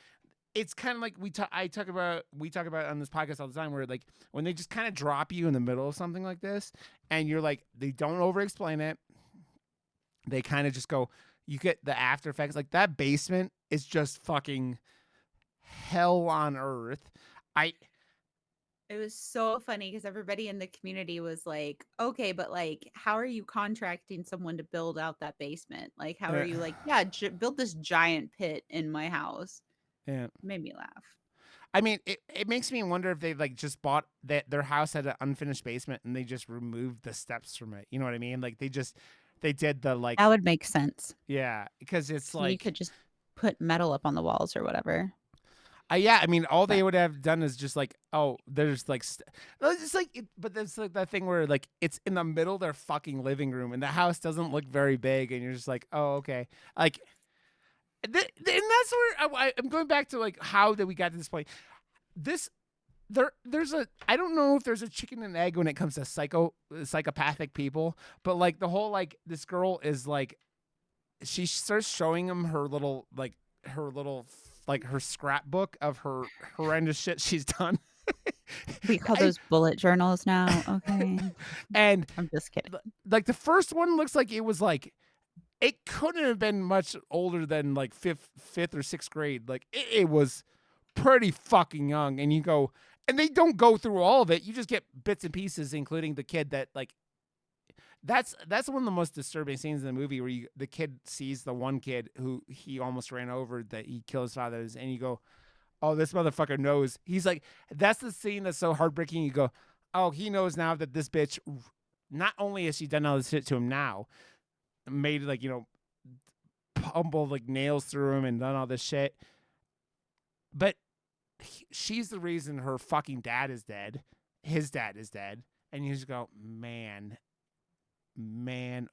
It's kind of like we talk about on this podcast all the time, where like when they just kind of drop you in the middle of something like this, and you're like, they don't over explain it. They kind of just go, you get the after effects. Like that basement is just fucking hell on earth. It was so funny because everybody in the community was like, okay, but like, how are you contracting someone to build out that basement? Like, how are you like, yeah, build this giant pit in my house? Yeah. It made me laugh. I mean, it makes me wonder if they like just bought that their house had an unfinished basement and they just removed the steps from it. You know what I mean? Like they did the like, That would make sense. yeah, because it's So like you could just put metal up on the walls or whatever. yeah, I mean, all they But- would have done is just like, oh, there's like, it's like, but there's like that thing where like it's in the middle of their fucking living room, and the house doesn't look very big, and you're just like, oh, okay, like, and that's where I'm going back to like, how did we got to this point? There's a, I don't know if there's a chicken and egg when it comes to psychopathic people, but like the whole like this girl is like, she starts showing him her little like her scrapbook of her horrendous shit she's done. We call those bullet journals now. Okay. And I'm just kidding. like the first one looks like it was like, it couldn't have been much older than like fifth or sixth grade. Like it was pretty fucking young. And you go, and they don't go through all of it. You just get bits and pieces, including the kid that like, that's one of the most disturbing scenes in the movie, where the kid sees the one kid who he almost ran over, that he killed his father, and you go, oh, this motherfucker knows. He's like, that's the scene that's so heartbreaking. You go, oh, he knows now that this bitch, not only has she done all this shit to him now, made like, you know, pummeled like nails through him and done all this shit, but she's the reason her fucking dad is dead. His dad is dead. And you just go, man,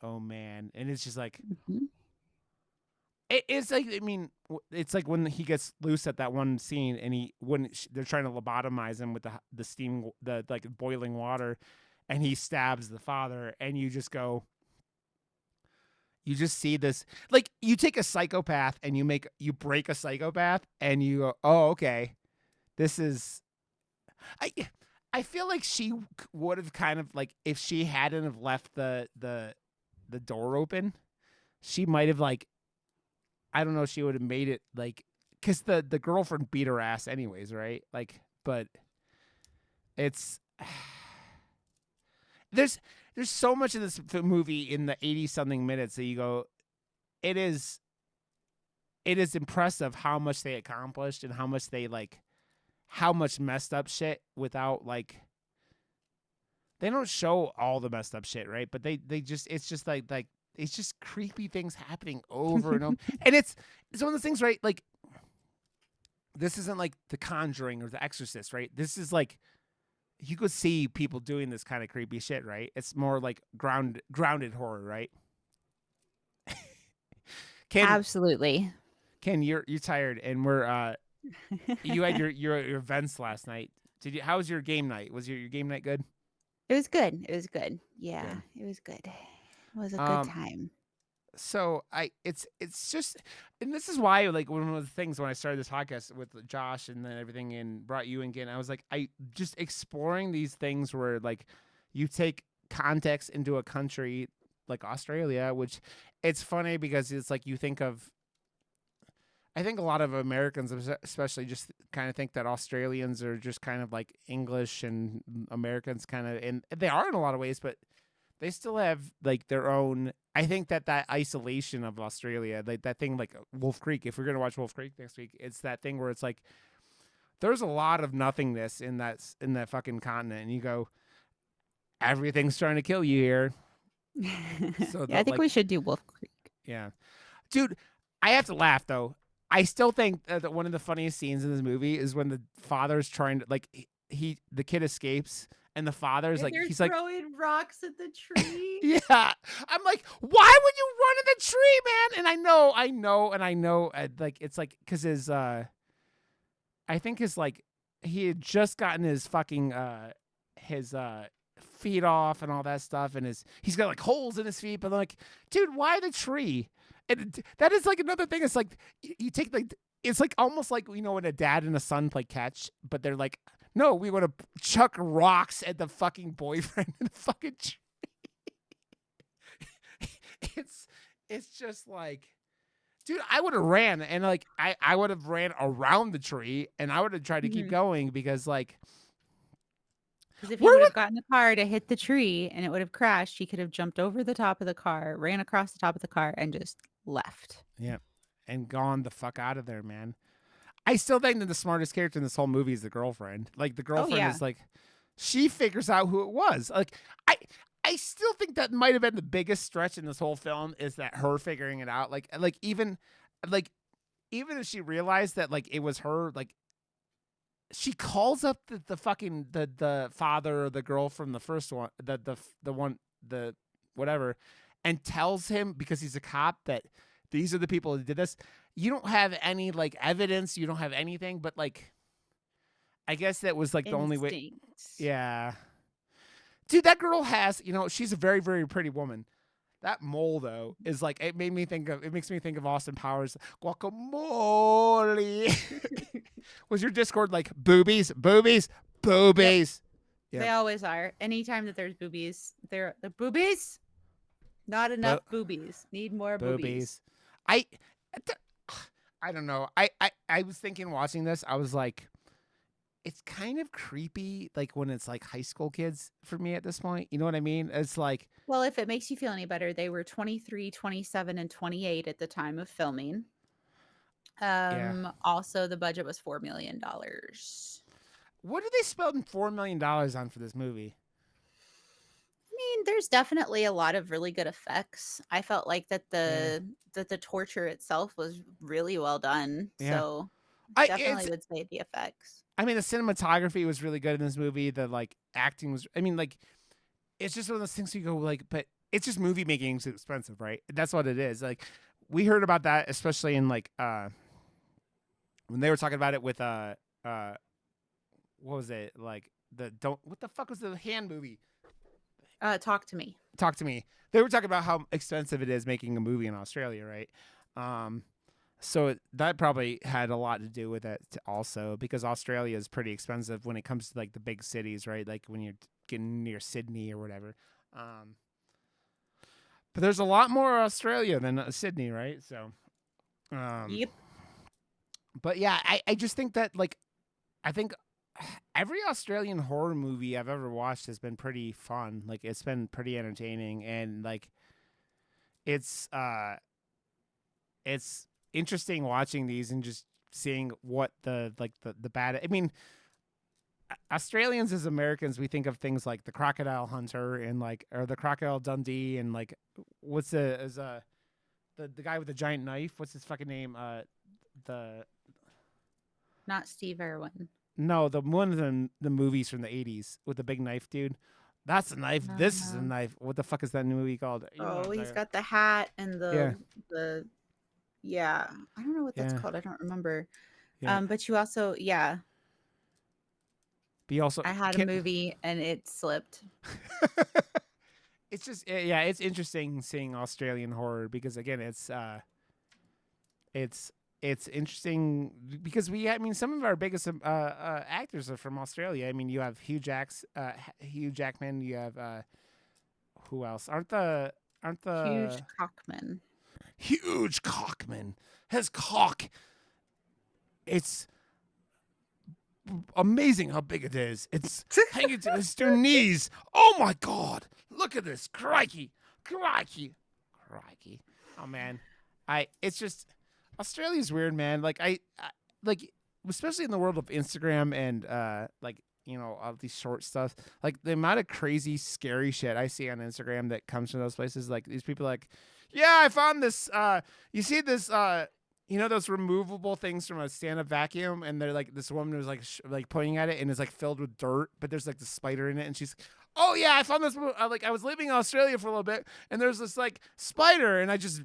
oh man. And it's just like, Mhm. it's like, I mean, it's like when he gets loose at that one scene, and they're trying to lobotomize him with the steam, the like boiling water, and he stabs the father, and you just go, you just see this, like you take a psychopath and you break a psychopath, and you go, oh, okay, this is, I feel like she would have kind of like, if she hadn't have left the door open, she might have like, I don't know, she would have made it like, because the girlfriend beat her ass anyways, right? Like, but it's there's so much of this movie in the 80 something minutes that you go, it is impressive how much they accomplished, and how much they like, how much messed up shit without like, they don't show all the messed up shit, right? But they just, it's just like it's just creepy things happening over and over. And it's one of those things, right? Like, this isn't like The Conjuring or The Exorcist, right? This is like, you could see people doing this kind of creepy shit, right? It's more like grounded horror, right? Absolutely. Ken, you're tired, and we're you had your events last night. How was your game night? Was your game night good? It was good. It was good. Yeah, Good. it was good. It was a good time. So it's just, and this is why, like, one of the things when I started this podcast with Josh and then everything, and brought you in again, I was like, I just exploring these things where like you take context into a country like Australia, which it's funny because it's like, you think of, I think a lot of Americans especially just kind of think that Australians are just kind of like English, and Americans kind of, and they are in a lot of ways, but they still have like their own. I think that isolation of Australia, like that thing, like Wolf Creek, if we're going to watch Wolf Creek next week, it's that thing where it's like, there's a lot of nothingness in that fucking continent, and you go, everything's trying to kill you here. So Yeah, I think we should do Wolf Creek. Yeah. Dude, I have to laugh though. I still think that one of the funniest scenes in this movie is when the father's trying to, like, the kid escapes, and the father's like, he's like, throwing rocks at the tree. yeah. I'm like, why would you run in the tree, man? And I know, like, it's like, because his, I think his, like, he had just gotten his fucking, his feet off and all that stuff, and he's got like holes in his feet, but I'm like, dude, why the tree? And that is like another thing. It's like you take like it's like almost like when a dad and a son play catch, but they're like, no, we want to chuck rocks at the fucking boyfriend in the fucking tree. it's it's just like, dude, I would have ran and like I would have ran around the tree and I would have tried to keep going because like. Because if he would have gotten the car to hit the tree and it would have crashed, he could have jumped over the top of the car, ran across the top of the car, and just left. Yeah, and gone the fuck out of there, man. I still think that the smartest character in this whole movie is the girlfriend. Like the girlfriend is like, she figures out who it was. Like I still think that might have been the biggest stretch in this whole film is that her figuring it out. Like even if she realized that like it was her, like she calls up the fucking the father or the girl from the first one, the one the whatever, and tells him because he's a cop that these are the people who did this. You don't have any like evidence, you don't have anything, but like I guess that was like the only way. Yeah. Dude, that girl has, she's a very, very pretty woman. That mole though is like it makes me think of Austin Powers guacamole. Was your Discord like boobies? Yep. Yep. They always are. Anytime that there's boobies, they're the boobies. Not enough boobies. Need more boobies. I don't know. I was thinking watching this, I was like, it's kind of creepy, like when it's like high school kids for me at this point. You know what I mean? It's like, well, if it makes you feel any better, they were 23, 27, and 28 at the time of filming. Also, the budget was $4 million. What did they spend $4 million on for this movie? I mean, there's definitely a lot of really good effects. I felt like that the torture itself was really well done. Yeah. So I definitely would say the effects. I mean, the cinematography was really good in this movie. The like acting was, I mean, like, it's just one of those things you go like, but it's just movie making is expensive, right? That's what it is. Like, we heard about that, especially in like, when they were talking about it with, what was it? Like what the fuck was the hand movie? Talk to Me. Talk to Me. They were talking about how expensive it is making a movie in Australia, right? So that probably had a lot to do with it also, because Australia is pretty expensive when it comes to like the big cities, right? Like when you're getting near Sydney or whatever. But there's a lot more Australia than Sydney, right? So, yep. But yeah, I just think that like, I think every Australian horror movie I've ever watched has been pretty fun. Like it's been pretty entertaining, and like it's interesting watching these and just seeing what the bad. I mean, Australians as Americans, we think of things like the Crocodile Hunter and like, or the Crocodile Dundee, and like what's the guy with the giant knife? What's his fucking name? Not Steve Irwin. No, the one of the movies from the 80s with the big knife dude. That's a knife. This is a knife. What the fuck is that movie called? He's got the hat and the I don't know what that's called. I don't remember. Yeah. But you also I had a movie and it slipped. It's just it's interesting seeing Australian horror because again it's interesting because some of our biggest actors are from Australia. I mean, you have Hugh Jackman. You have who else? Aren't the Hugh Cockman? Huge Cockman. His cock. It's amazing how big it is. It's hanging to his knees. Oh my God! Look at this. Crikey. Oh man, it's just. Australia's weird, man. Like I like, especially in the world of Instagram and all these short stuff. Like the amount of crazy, scary shit I see on Instagram that comes from those places. Like these people, like, yeah, I found this. You see this? Those removable things from a stand-up vacuum, and they're like, this woman was like pointing at it, and it's like filled with dirt, but there's like the spider in it, and she's. Oh yeah, I found this. I was living in Australia for a little bit, and there's this like spider, and I just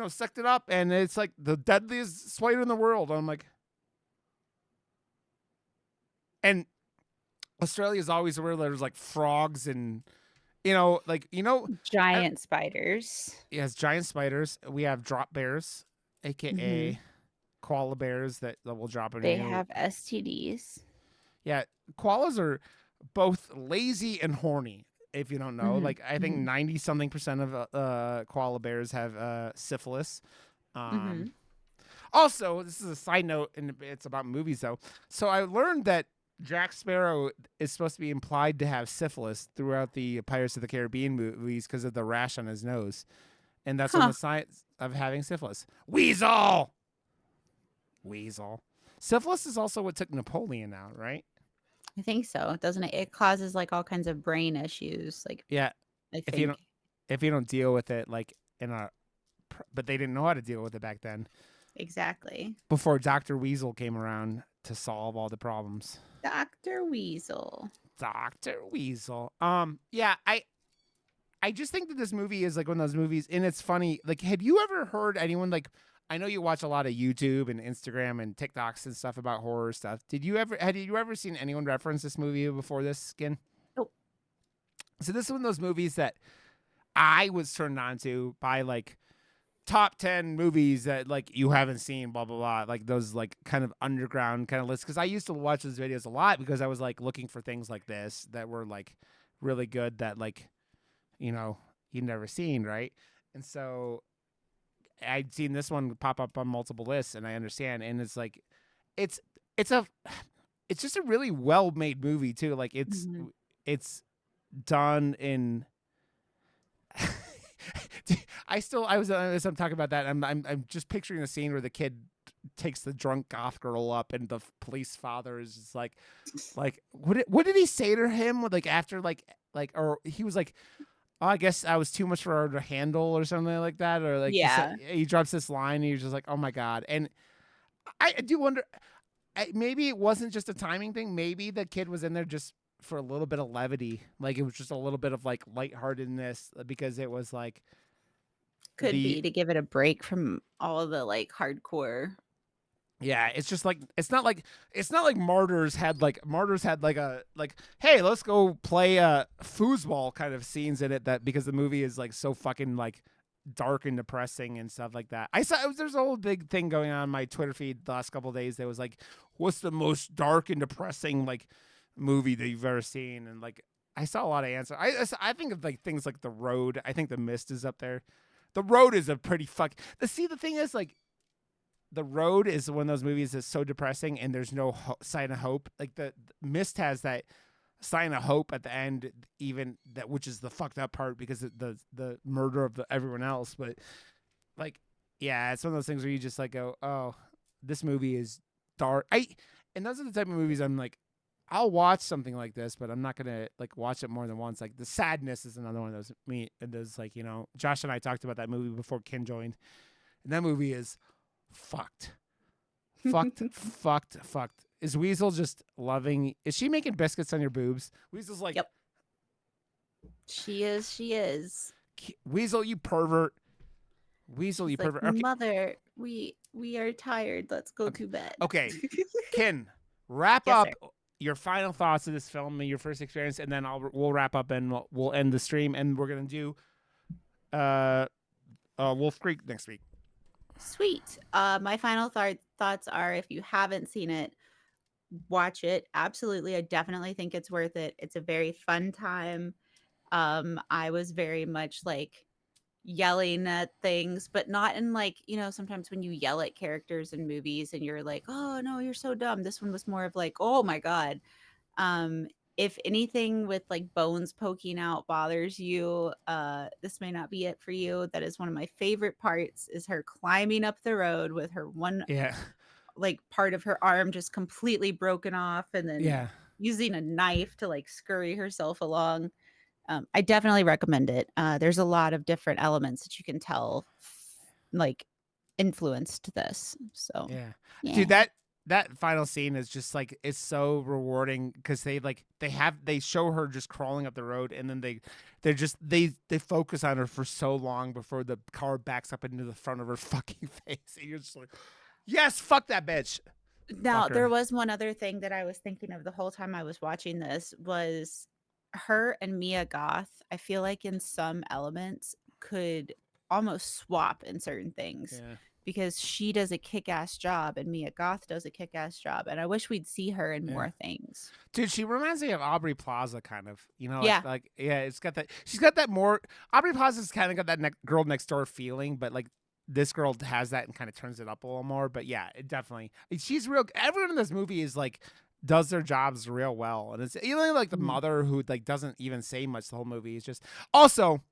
sucked it up, and it's like the deadliest spider in the world. And I'm like, and Australia is always where there's like frogs and like Giant spiders. yes, giant spiders. We have drop bears, Hmm. aka koala bears that will drop on They you. have STDs. Yeah, koalas are both lazy and horny. If you don't know, Hmm. like I think Hmm. 90 something percent of koala bears have syphilis. Hmm. Um, Also, this is a side note, and it's about movies though. So I learned that Jack Sparrow is supposed to be implied to have syphilis throughout the Pirates of the Caribbean movies because of the rash on his nose, and that's one of Huh. the signs of having syphilis. Weasel, weasel. Syphilis is also what took Napoleon out, right? I think so. Doesn't it? It causes like all kinds of brain issues. Like Yeah. I If you think don't, if you don't deal with it, like in a, but they didn't know how to deal with it back then. exactly. Before Doctor Weasel came around to solve all the problems. Dr. Weasel. Doctor Weasel. Yeah, I just think that this movie is like one of those movies, and it's funny. Like, had you ever heard anyone like? I know you watch a lot of YouTube and Instagram and TikToks and stuff about horror stuff. Had you ever seen anyone reference this movie before this, Skin? Oh, So this is one of those movies that I was turned on to by like top 10 movies that like you haven't seen, blah blah blah, like those like kind of underground kind of lists, because I used to watch those videos a lot because I was like looking for things like this that were like really good that like you know you'd never seen, right? And so I'd seen this one pop up on multiple lists, and I understand, and it's like it's it's a it's just a really well made movie too, like hmm. it's done in I was as I'm talking about that, I'm just picturing a scene where the kid takes the drunk goth girl up, and the police father is just like what did he say to him, like after or he was like, oh, I guess I was too much for her to handle or something like that, or like Yeah. he drops this line and you're just like, oh my god. And I do wonder, maybe it wasn't just a timing thing, maybe the kid was in there just for a little bit of levity, like it was just a little bit of like lightheartedness because it was like Could the be to give it a break from all the like hardcore. yeah, it's just like it's not like Martyrs had like a like, hey, let's go play foosball kind of scenes in it, that because the movie is like so fucking like dark and depressing and stuff like that. I saw there's a whole big thing going on my Twitter feed the last couple of days that was like, what's the most dark and depressing like movie that you've ever seen? And like I saw a lot of answers. I think of like things like The Road. I think The Mist is up there. The Road is a pretty see, the thing is like The Road is one of those movies that's so depressing and there's no sign of hope. Like the Mist has that sign of hope at the end, even that, which is the fucked up part because of the murder of everyone else. But like, yeah, it's one of those things where you just like go, oh, this movie is dark. And those are the type of movies I'm like, I'll watch something like this, but I'm not gonna like watch it more than once. Like The Sadness is another one of those. Those like Josh and I talked about that movie before Ken joined, and that movie is fucked. Fucked. Is Weasel just loving? Is she making biscuits on your boobs? Weasel's like, Yep. She is. She is. Weasel, you pervert. Weasel, you She's like, pervert. Okay, Mother, we are tired. Let's go to bed. okay. Ken, wrap Yes, up sir. your final thoughts of this film and your first experience, and then we'll wrap up and we'll end the stream, and we're gonna do Wolf Creek next week. Sweet. My final thoughts are: if you haven't seen it, watch it. Absolutely, I definitely think it's worth it. It's a very fun time. I was very much like yelling at things, but not in like, sometimes when you yell at characters in movies and you're like, oh no, you're so dumb. This one was more of like, oh my God. Um, if anything with like bones poking out bothers you, this may not be it for you. That is one of my favorite parts, is her climbing up the road with her one Yeah, like part of her arm just completely broken off, and then yeah, using a knife to like scurry herself along. I definitely recommend it. There's a lot of different elements that you can tell, like, influenced this. So, yeah, yeah. dude. That final scene is just like, it's so rewarding because they show her just crawling up the road, and then they focus on her for so long before the car backs up into the front of her fucking face, and you're just like, yes, fuck that bitch, Now, fuck there her. was one other thing that I was thinking of the whole time I was watching this was her and Mia Goth, I feel like in some elements could almost swap in certain things Yeah. because she does a kick-ass job and Mia Goth does a kick-ass job, and I wish we'd see her in Yeah. more things. Dude, she reminds me of Aubrey Plaza, kind of. You know, Yeah. it's got that. She's got that more. Aubrey Plaza's kind of got that girl next door feeling, but like this girl has that and kind of turns it up a little more. But yeah, it definitely. She's real. Everyone in this movie is like does their jobs real well, and it's even like the Mhm. mother who like doesn't even say much the whole movie. Is just also.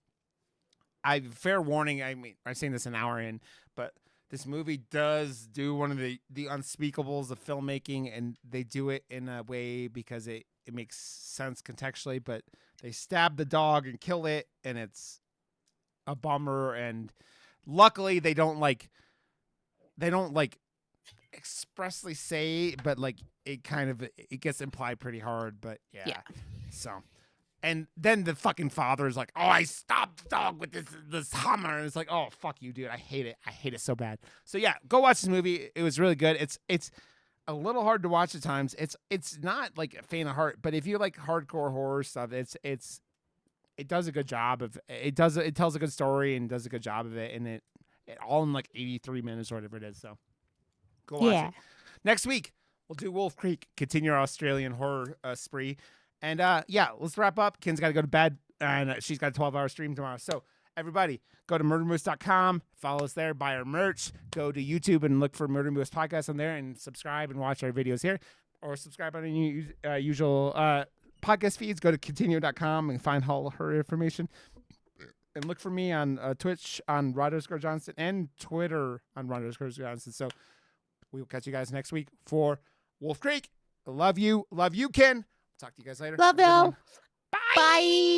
Fair warning. I mean, I'm saying this an hour in, but this movie does do one of the unspeakables of filmmaking, and they do it in a way because it makes sense contextually. But they stab the dog and kill it, and it's a bummer. And luckily, they don't like expressly say, but like it kind of it gets implied pretty hard. But yeah. So. And then the fucking father is like, "Oh, I stopped the dog with this hammer," and it's like, "Oh, fuck you, dude! I hate it. I hate it so bad." So yeah, go watch this movie. It was really good. It's a little hard to watch at times. It's not like a faint of heart, but if you like hardcore horror stuff, it does a good job of it tells a good story and does a good job of it, and it all in like 83 minutes or whatever it is. So go watch Yeah. it. Next week we'll do Wolf Creek, continue our Australian horror spree. And yeah, let's wrap up. Ken's got to go to bed, and she's got a 12-hour stream tomorrow. So everybody, go to murdermoose.com, follow us there, buy our merch, go to YouTube and look for Murder Moose Podcast on there, and subscribe and watch our videos here, or subscribe on any usual podcast feeds. Go to continuo.com and find all her information. And look for me on Twitch on Rod_Johnson and Twitter on Rod_Johnson. So we will catch you guys next week for Wolf Creek. Love you, Ken. Talk to you guys later. Love Have a good y'all. one. Bye.